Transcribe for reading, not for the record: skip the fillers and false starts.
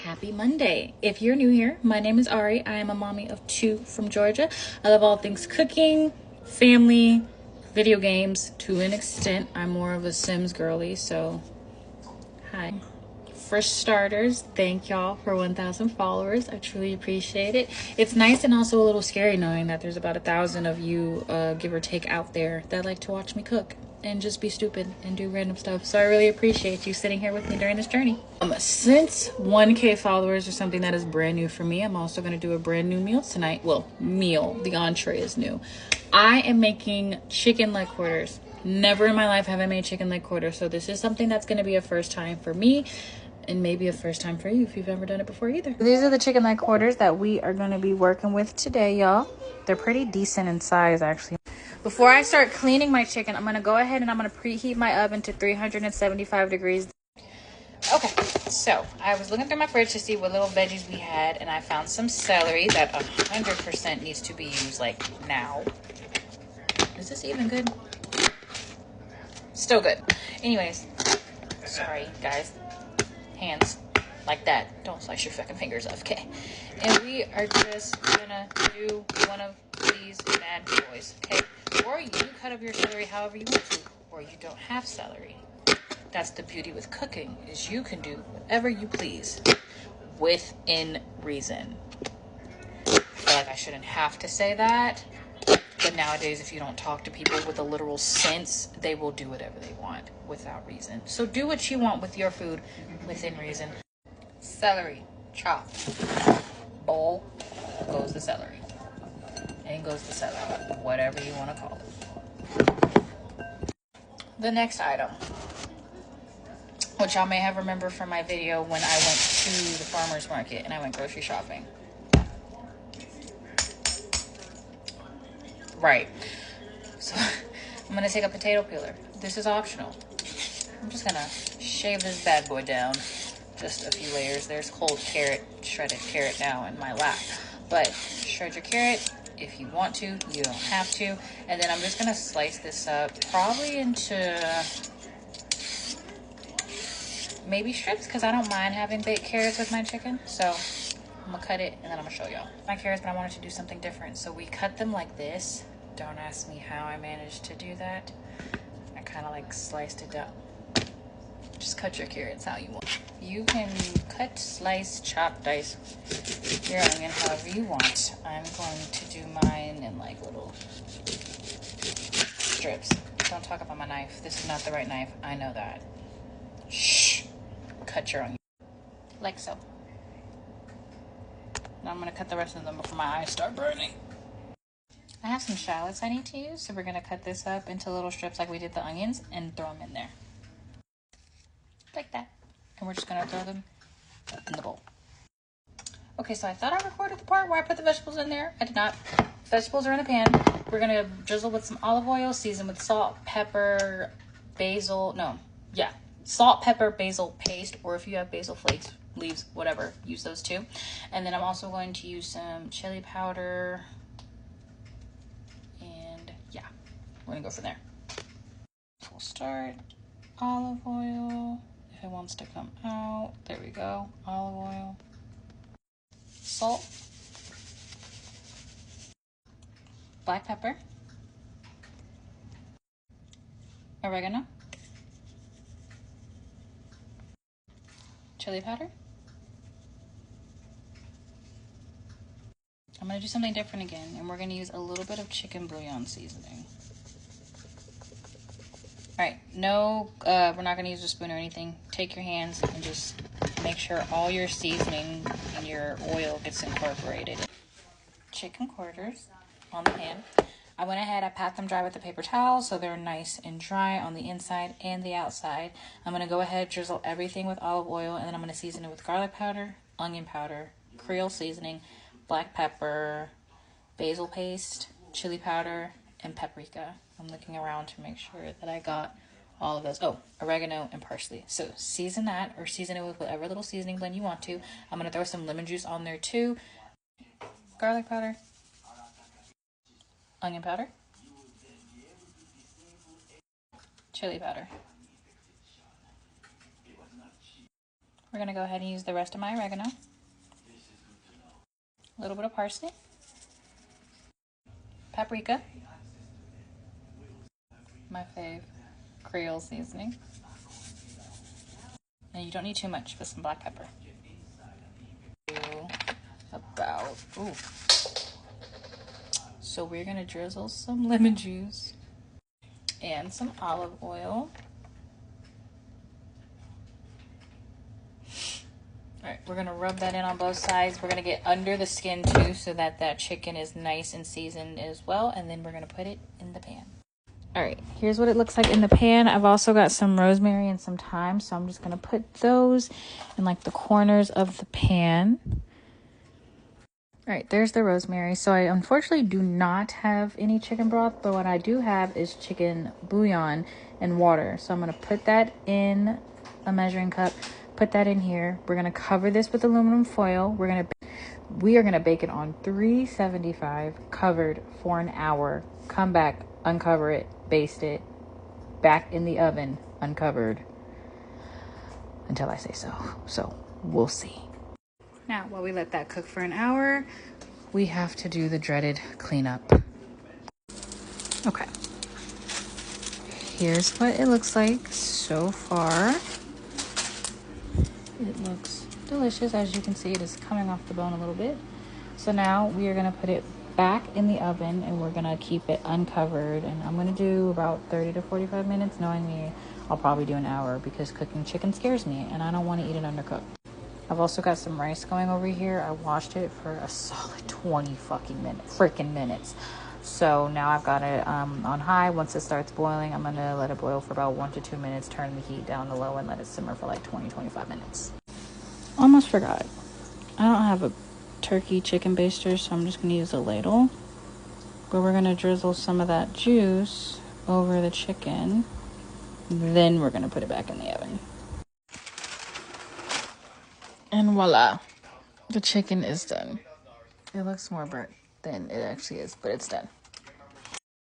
happy Monday. If you're new here, my name is Ari. I am a mommy of 2 from Georgia. I love all things cooking, family, video games to an extent. I'm more of a Sims girly, so hi. For starters, thank y'all for 1,000 followers. I truly appreciate it. It's nice and also a little scary knowing that there's about 1,000 of you, give or take, out there that like to watch me cook and just be stupid and do random stuff. So I really appreciate you sitting here with me during this journey. Since 1K followers is something that is brand new for me, I'm also going to do a brand new meal tonight. Well, meal. The entree is new. I am making chicken leg quarters. Never in my life have I made chicken leg quarters. So this is something that's going to be a first time for me. And maybe a first time for you if you've never done it before either. These are the chicken leg quarters that we are going to be working with today, y'all. They're pretty decent in size, actually. Before I start cleaning my chicken, I'm going to go ahead and I'm going to preheat my oven to 375 degrees. Okay, so I was looking through my fridge to see what little veggies we had, and I found some celery that 100% needs to be used, like, now. Is this even good? Still good. Anyways, sorry, guys. Hands like that. Don't slice your fucking fingers off, okay? And we are just gonna do one of these bad boys, okay? Or you cut up your celery however you want to, or you don't have celery. That's the beauty with cooking, is you can do whatever you please within reason. I feel like I shouldn't have to say that, but nowadays if you don't talk to people with a literal sense, they will do whatever they want without reason. So do what you want with your food within reason. Celery, chop. Bowl goes the celery. And goes the celery, whatever you want to call it. The next item, which y'all may have remembered from my video when I went to the farmer's market and I went grocery shopping. Right. So I'm going to take a potato peeler. This is optional. I'm just going to shave this bad boy down just a few layers. There's cold carrot, shredded carrot now in my lap. But shred your carrot if you want to. You don't have to. And then I'm just going to slice this up probably into maybe strips because I don't mind having baked carrots with my chicken. So I'm going to cut it and then I'm going to show y'all. My carrots, but I wanted to do something different. So we cut them like this. Don't ask me how I managed to do that. I kind of like sliced it up. Just cut your carrots how you want. You can cut, slice, chop, dice your onion however you want. I'm going to do mine in like little strips. Don't talk about my knife. This is not the right knife. I know that. Shh. Cut your onion. Like so. Now I'm going to cut the rest of them before my eyes start burning. I have some shallots I need to use, so we're going to cut this up into little strips like we did the onions and throw them in there. Like that. And we're just going to throw them in the bowl. Okay, so I thought I recorded the part where I put the vegetables in there. I did not. Vegetables are in the pan. We're going to drizzle with some olive oil, season with salt, pepper, basil. Salt, pepper, basil paste, or if you have basil flakes, leaves, whatever, use those too. And then I'm also going to use some chili powder. And yeah, we're going to go from there. We'll start olive oil. If it wants to come out, there we go. Olive oil, salt, black pepper, oregano, chili powder. I'm going to do something different again, and we're going to use a little bit of chicken bouillon seasoning. All right, no, we're not going to use a spoon or anything. Take your hands and just make sure all your seasoning and your oil gets incorporated. Chicken quarters on the pan. I went ahead, I pat them dry with a paper towel so they're nice and dry on the inside and the outside. I'm going to go ahead, drizzle everything with olive oil, and then I'm going to season it with garlic powder, onion powder, Creole seasoning, black pepper, basil paste, chili powder, and paprika. I'm looking around to make sure that I got all of those. Oh, oregano and parsley. So season that, or season it with whatever little seasoning blend you want to. I'm going to throw some lemon juice on there too. Garlic powder, onion powder, chili powder, We're gonna go ahead and use the rest of my oregano. A little bit of parsley. Paprika. My fave. Creole seasoning. And you don't need too much, but some black pepper. Ooh. So we're gonna drizzle some lemon juice and some olive oil. All right, we're gonna rub that in on both sides. We're gonna get under the skin too so that that chicken is nice and seasoned as well. And then we're gonna put it in the pan. All right, here's what it looks like in the pan. I've also got some rosemary and some thyme, so I'm just gonna put those in like the corners of the pan. All right, there's the rosemary. So I unfortunately do not have any chicken broth, but what I do have is chicken bouillon and water. So I'm gonna put that in a measuring cup, put that in here. We're gonna cover this with aluminum foil. We are gonna bake it on 375, covered for an hour. Come back, uncover it, baste it, back in the oven, uncovered, until I say so. So we'll see. Now, while we let that cook for an hour, we have to do the dreaded cleanup. Okay. Here's what it looks like so far. It looks delicious. As you can see, it is coming off the bone a little bit. So now we are gonna put it back in the oven and we're gonna keep it uncovered. And I'm gonna do about 30 to 45 minutes. Knowing me, I'll probably do an hour because cooking chicken scares me and I don't wanna eat it undercooked. I've also got some rice going over here. I washed it for a solid 20 freaking minutes. So now I've got it on high. Once it starts boiling, I'm gonna let it boil for about 1 to 2 minutes, turn the heat down to low and let it simmer for like 20-25 minutes. Almost forgot. I don't have a turkey chicken baster, so I'm just gonna use a ladle. But we're gonna drizzle some of that juice over the chicken. Then we're gonna put it back in the oven. And voila, the chicken is done. It looks more burnt than it actually is, but it's done.